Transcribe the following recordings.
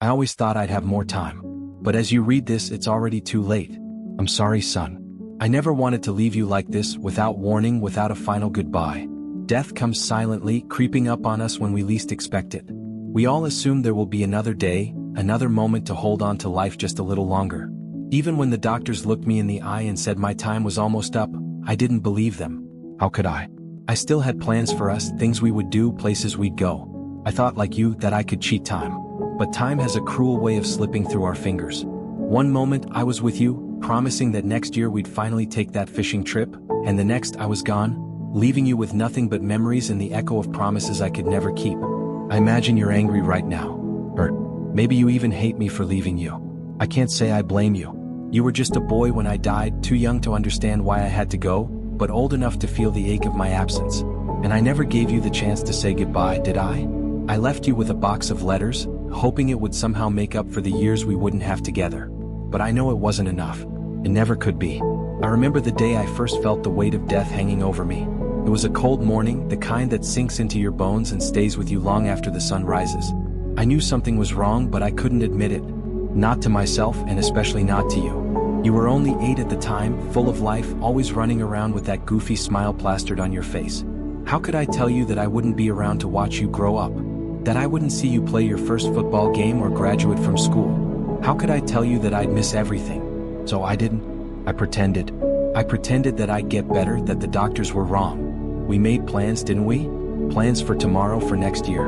I always thought I'd have more time. But as you read this, it's already too late. I'm sorry, son. I never wanted to leave you like this, without warning, without a final goodbye. Death comes silently, creeping up on us when we least expect it. We all assume there will be another day, another moment to hold on to life just a little longer. Even when the doctors looked me in the eye and said my time was almost up, I didn't believe them. How could I? I still had plans for us, things we would do, places we'd go. I thought, like you, that I could cheat time. But time has a cruel way of slipping through our fingers. One moment I was with you, promising that next year we'd finally take that fishing trip, and the next I was gone, leaving you with nothing but memories and the echo of promises I could never keep. I imagine you're angry right now. Hurt. Maybe you even hate me for leaving you. I can't say I blame you. You were just a boy when I died, too young to understand why I had to go, but old enough to feel the ache of my absence. And I never gave you the chance to say goodbye, did I? I left you with a box of letters, hoping it would somehow make up for the years we wouldn't have together. But I know it wasn't enough. It never could be. I remember the day I first felt the weight of death hanging over me. It was a cold morning, the kind that sinks into your bones and stays with you long after the sun rises. I knew something was wrong, but I couldn't admit it. Not to myself, and especially not to you. You were only 8 at the time, full of life, always running around with that goofy smile plastered on your face. How could I tell you that I wouldn't be around to watch you grow up? That I wouldn't see you play your first football game or graduate from school? How could I tell you that I'd miss everything? So I didn't. I pretended. I pretended that I'd get better, that the doctors were wrong. We made plans, didn't we? Plans for tomorrow, for next year.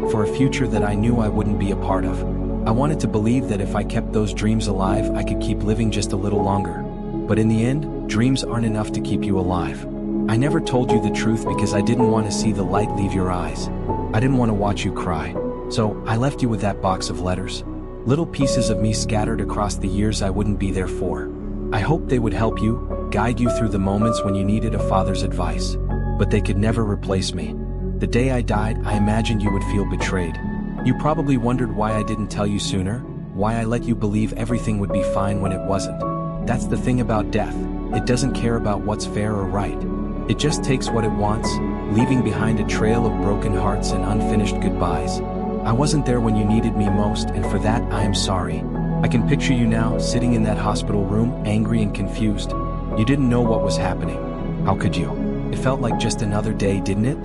For a future that I knew I wouldn't be a part of. I wanted to believe that if I kept those dreams alive, I could keep living just a little longer. But in the end, dreams aren't enough to keep you alive. I never told you the truth because I didn't want to see the light leave your eyes. I didn't want to watch you cry. So I left you with that box of letters. Little pieces of me scattered across the years I wouldn't be there for. I hoped they would help you, guide you through the moments when you needed a father's advice. But they could never replace me. The day I died, I imagined you would feel betrayed. You probably wondered why I didn't tell you sooner, why I let you believe everything would be fine when it wasn't. That's the thing about death. It doesn't care about what's fair or right. It just takes what it wants, leaving behind a trail of broken hearts and unfinished goodbyes. I wasn't there when you needed me most, and for that I am sorry. I can picture you now, sitting in that hospital room, angry and confused. You didn't know what was happening. How could you? It felt like just another day, didn't it?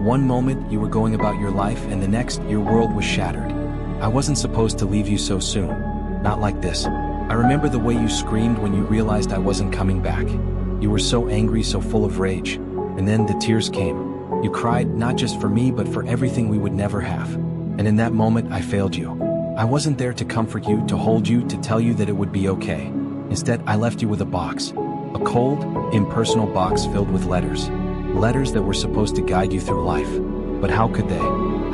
One moment you were going about your life, and the next your world was shattered. I wasn't supposed to leave you so soon. Not like this. I remember the way you screamed when you realized I wasn't coming back. You were so angry, so full of rage. And then the tears came. You cried, not just for me, but for everything we would never have. And in that moment, I failed you. I wasn't there to comfort you, to hold you, to tell you that it would be okay. Instead, I left you with a box. A cold, impersonal box filled with letters. Letters that were supposed to guide you through life. But how could they?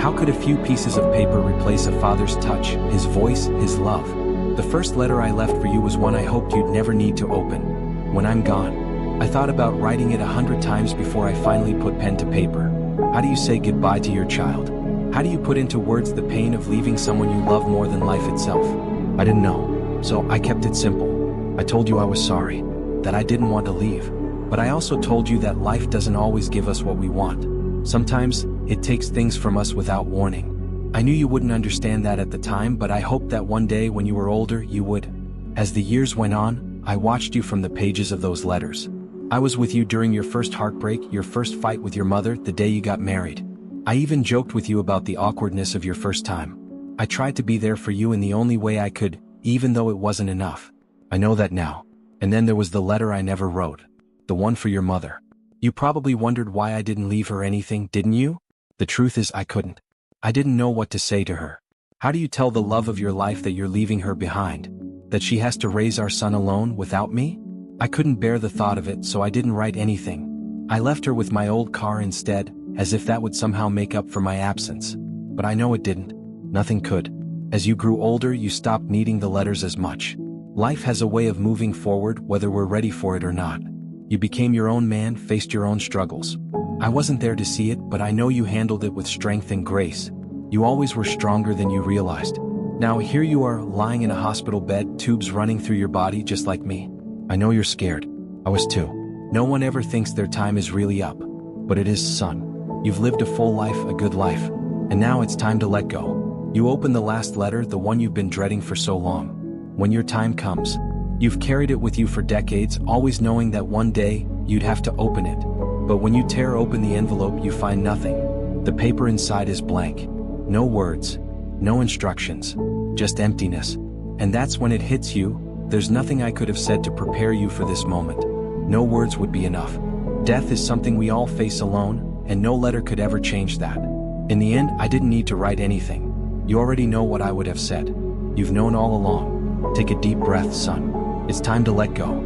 How could a few pieces of paper replace a father's touch, his voice, his love? The first letter I left for you was one I hoped you'd never need to open. When I'm gone. I thought about writing it 100 times before I finally put pen to paper. How do you say goodbye to your child? How do you put into words the pain of leaving someone you love more than life itself? I didn't know. So I kept it simple. I told you I was sorry. That I didn't want to leave. But I also told you that life doesn't always give us what we want. Sometimes, it takes things from us without warning. I knew you wouldn't understand that at the time, but I hoped that one day when you were older, you would. As the years went on, I watched you from the pages of those letters. I was with you during your first heartbreak, your first fight with your mother, the day you got married. I even joked with you about the awkwardness of your first time. I tried to be there for you in the only way I could, even though it wasn't enough. I know that now. And then there was the letter I never wrote. The one for your mother. You probably wondered why I didn't leave her anything, didn't you? The truth is I couldn't. I didn't know what to say to her. How do you tell the love of your life that you're leaving her behind? That she has to raise our son alone without me? I couldn't bear the thought of it, so I didn't write anything. I left her with my old car instead, as if that would somehow make up for my absence. But I know it didn't. Nothing could. As you grew older, you stopped needing the letters as much. Life has a way of moving forward, whether we're ready for it or not. You became your own man, faced your own struggles. I wasn't there to see it, but I know you handled it with strength and grace. You always were stronger than you realized. Now here you are, lying in a hospital bed, tubes running through your body just like me. I know you're scared. I was too. No one ever thinks their time is really up. But it is, son. You've lived a full life, a good life. And now it's time to let go. You open the last letter, the one you've been dreading for so long. When your time comes, you've carried it with you for decades, always knowing that one day, you'd have to open it. But when you tear open the envelope, you find nothing. The paper inside is blank. No words, no instructions, just emptiness. And that's when it hits you, there's nothing I could have said to prepare you for this moment. No words would be enough. Death is something we all face alone, and no letter could ever change that. In the end, I didn't need to write anything. You already know what I would have said. You've known all along. Take a deep breath, son. It's time to let go.